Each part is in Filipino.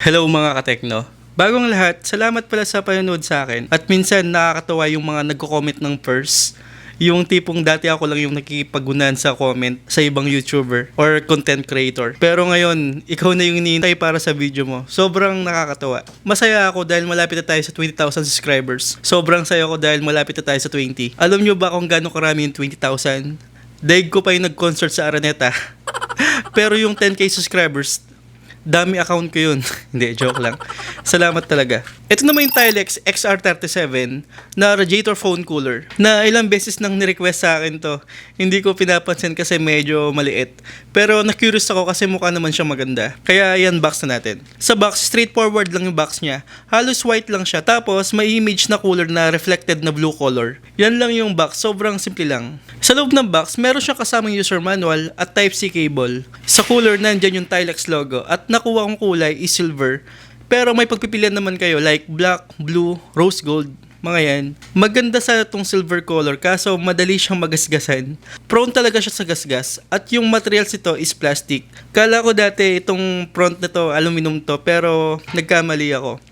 Hello mga katekno. Bagong lahat, salamat pala sa panonood sa akin. At minsan nakakatawa yung mga nagko-comment ng first. Yung tipong dati ako lang yung nakikipagunan sa comment sa ibang YouTuber or content creator. Pero ngayon, ikaw na yung iniintay para sa video mo. Sobrang nakakatawa. Masaya ako dahil malapit na tayo sa 20,000 subscribers. Sobrang saya ko dahil malapit na tayo sa 20. Alam nyo ba kung gaano karami yung 20,000? Daig ko pa yung nag-concert sa Araneta. Pero yung 10k subscribers, dami account ko yun. Hindi, joke lang. Salamat talaga. Ito naman yung Tylex Xr37 na Radiator phone cooler na ilang beses nang ni-request sa akin to. Hindi ko pinapansin kasi medyo maliit. Pero na-curious ako kasi mukha naman siya maganda. Kaya yan, box na natin. Sa box, straightforward lang yung box niya. Halos white lang siya. Tapos may image na cooler na reflected na blue color. Yan lang yung box. Sobrang simple lang. Sa loob ng box, meron siyang kasamang user manual at Type-C cable. Sa cooler, nandyan yung Tylex logo. At nakuha kong kulay is silver. Pero may pagpipilian naman kayo like black, blue, rose gold, mga yan. Maganda sa itong silver color kaso madali siyang magasgasan. Prone talaga siya sa gasgas. At yung materials ito is plastic. Kala ko dati itong front nito aluminum to pero nagkamali ako.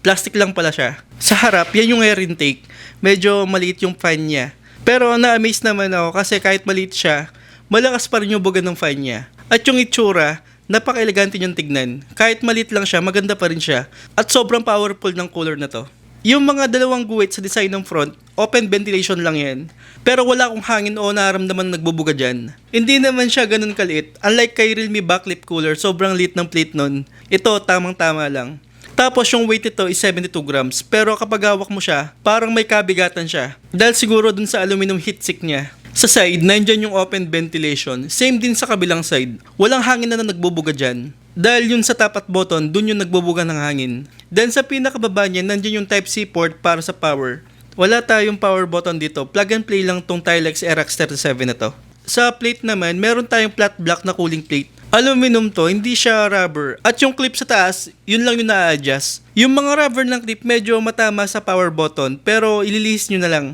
Plastic lang pala siya. Sa harap, yan yung air intake. Medyo maliit yung fan niya. Pero na-amaze naman ako kasi kahit maliit siya, malakas pa rin yung buga ng fan niya. At yung itsura, napaka-elegante niyang tignan. Kahit maliit lang siya, maganda pa rin siya. At sobrang powerful ng cooler na to. Yung mga dalawang guhit sa design ng front, open ventilation lang yan. Pero wala akong hangin o naramdaman nagbubuga dyan. Hindi naman siya ganun kaliit. Unlike kay Realme backlit cooler, sobrang liit ng plate nun. Ito, tamang-tama lang. Tapos yung weight ito is 72 grams. Pero kapag hawak mo siya, parang may kabigatan siya. Dahil siguro dun sa aluminum heatsink niya. Sa side, nandyan yung open ventilation. Same din sa kabilang side. Walang hangin na nagbubuga dyan. Dahil yun sa top at button, dun yung nagbubuga ng hangin. Then sa pinakababa niya, nandyan yung Type-C port para sa power. Wala tayong power button dito. Plug and play lang tong Tylex Xr37 na to. Sa plate naman, meron tayong flat black na cooling plate. Aluminum to, hindi siya rubber. At yung clip sa taas, yun lang yung na-adjust. Yung mga rubber ng clip medyo matama sa power button, pero ililihis nyo na lang.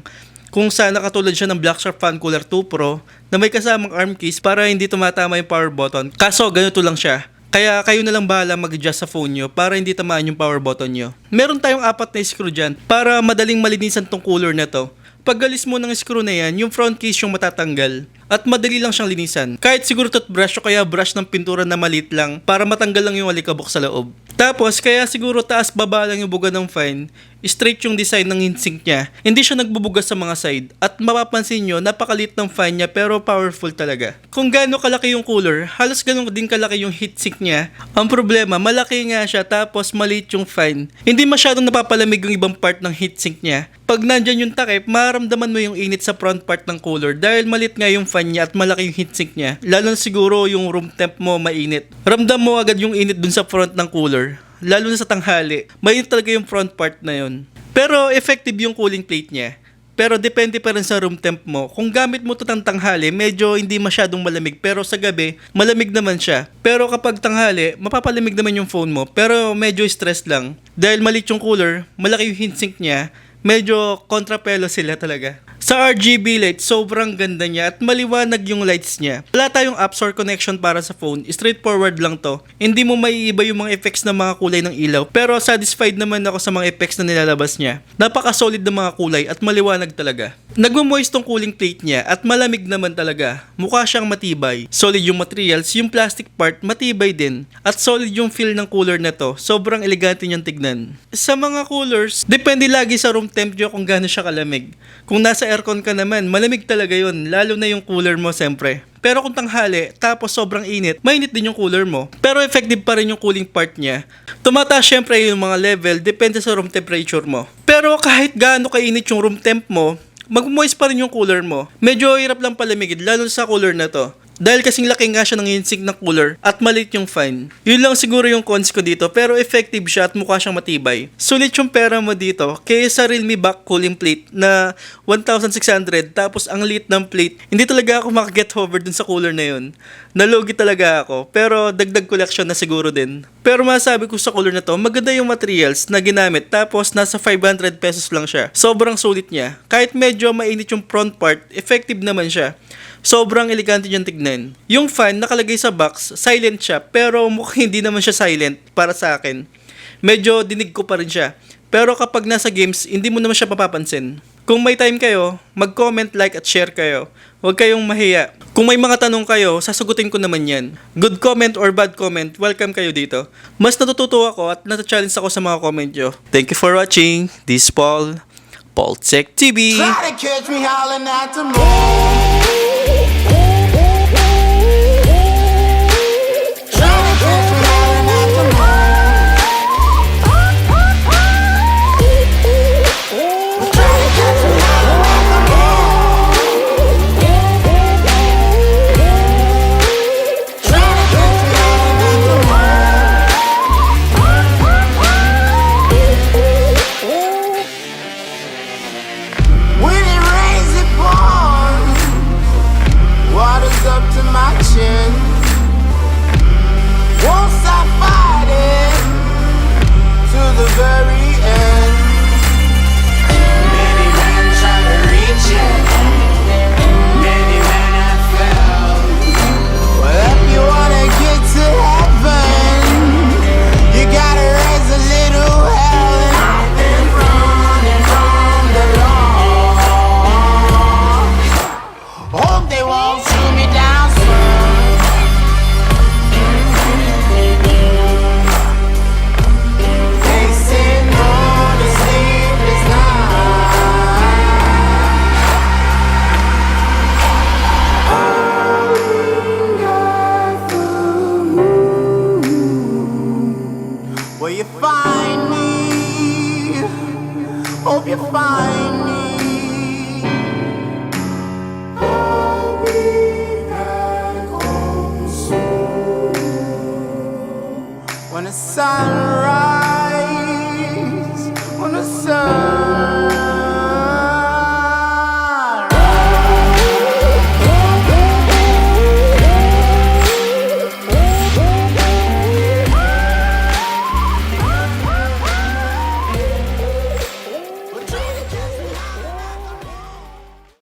Kung sana katulad siya ng Black Shark Fan Cooler 2 Pro na may kasamang arm case para hindi tumatama yung power button. Kaso ganito lang siya. Kaya kayo na lang bahala mag-adjust sa phone nyo para hindi tamaan yung power button nyo. Meron tayong 4 na screw dyan para madaling malinisan tong cooler na to. Pag galis mo ng screw na yan, yung front case yung matatanggal. At madali lang siyang linisan. Kahit siguro toothbrush o kaya brush ng pintura na maliit lang para matanggal lang yung alikabok sa loob. Tapos kaya siguro taas baba lang yung buga ng fan, straight yung design ng heatsink niya. Hindi siya nagbubuga sa mga side. At mapapansin nyo, napakalit ng fan niya pero powerful talaga. Kung gaano kalaki yung cooler, halos ganun din kalaki yung heatsink niya. Ang problema, malaki nga siya tapos maliit yung fan. Hindi masyadong napapalamig yung ibang part ng heatsink niya. Pag nandyan yung takip, maramdaman mo yung init sa front part ng cooler dahil malit nga yung fan niya at malaki yung heatsink niya. Lalo na siguro yung room temp mo mainit. Ramdam mo agad yung init dun sa front ng cooler. Lalo na sa tanghali. Mainit talaga yung front part na yun. Pero effective yung cooling plate niya. Pero depende pa rin sa room temp mo. Kung gamit mo ito ng tanghali, medyo hindi masyadong malamig. Pero sa gabi, malamig naman siya. Pero kapag tanghali, mapapalamig naman yung phone mo. Pero medyo stress lang. Dahil maliit yung cooler, malaki yung heatsink niya, medyo kontrapelo sila talaga. Sa RGB light, sobrang ganda niya at maliwanag yung lights niya. Wala tayong apps or connection para sa phone, straightforward lang to. Hindi mo maiiba yung mga effects ng mga kulay ng ilaw, pero satisfied naman ako sa mga effects na nilalabas niya. Napaka-solid ng mga kulay at maliwanag talaga. Nagmo-moist tong cooling plate niya at malamig naman talaga. Mukha siyang matibay. Solid yung materials, yung plastic part matibay din. At solid yung feel ng cooler na to. Sobrang elegante niyang tignan. Sa mga coolers, depende lagi sa room temp nyo kung gaano siya kalamig. Kung nasa aircon ka naman, malamig talaga yun, lalo na yung cooler mo siyempre. Pero kung tanghali, tapos sobrang init, mainit din yung cooler mo. Pero effective pa rin yung cooling part niya. Tumataas syempre yung mga level, depende sa room temperature mo. Pero kahit gaano kainit yung room temp mo, mag-moist pa rin yung cooler mo. Medyo hirap lang palamigin, lalo sa cooler na to. Dahil kasing laki nga siya ng heatsink ng cooler at maliit yung fan. Yun lang siguro yung cons ko dito, pero effective siya at mukha siyang matibay. Sulit yung pera mo dito kaysa Realme back cooling plate na 1,600 tapos ang liit ng plate. Hindi talaga ako makaget over dun sa cooler na yun. Nalugi talaga ako, pero dagdag collection na siguro din. Pero masabi ko sa cooler na to, maganda yung materials na ginamit tapos nasa 500 pesos lang siya. Sobrang sulit niya. Kahit medyo mainit yung front part, effective naman siya. Sobrang elegante niyang tignan. Yung fan nakalagay sa box, silent siya, pero mukhang hindi naman siya silent para sa akin. Medyo dinig ko pa rin siya. Pero kapag nasa games, hindi mo naman siya papapansin. Kung may time kayo, mag-comment, like at share kayo. Huwag kayong mahiya. Kung may mga tanong kayo, sasagutin ko naman yan. Good comment or bad comment, welcome kayo dito. Mas natututo ako at nata-challenge ako sa mga comment nyo. Thank you for watching. This is Paul Tech TV. Try to catch me howling at the moon. Will you find me? Hope you find me. I'll be back home soon. When the sun rises, when the sun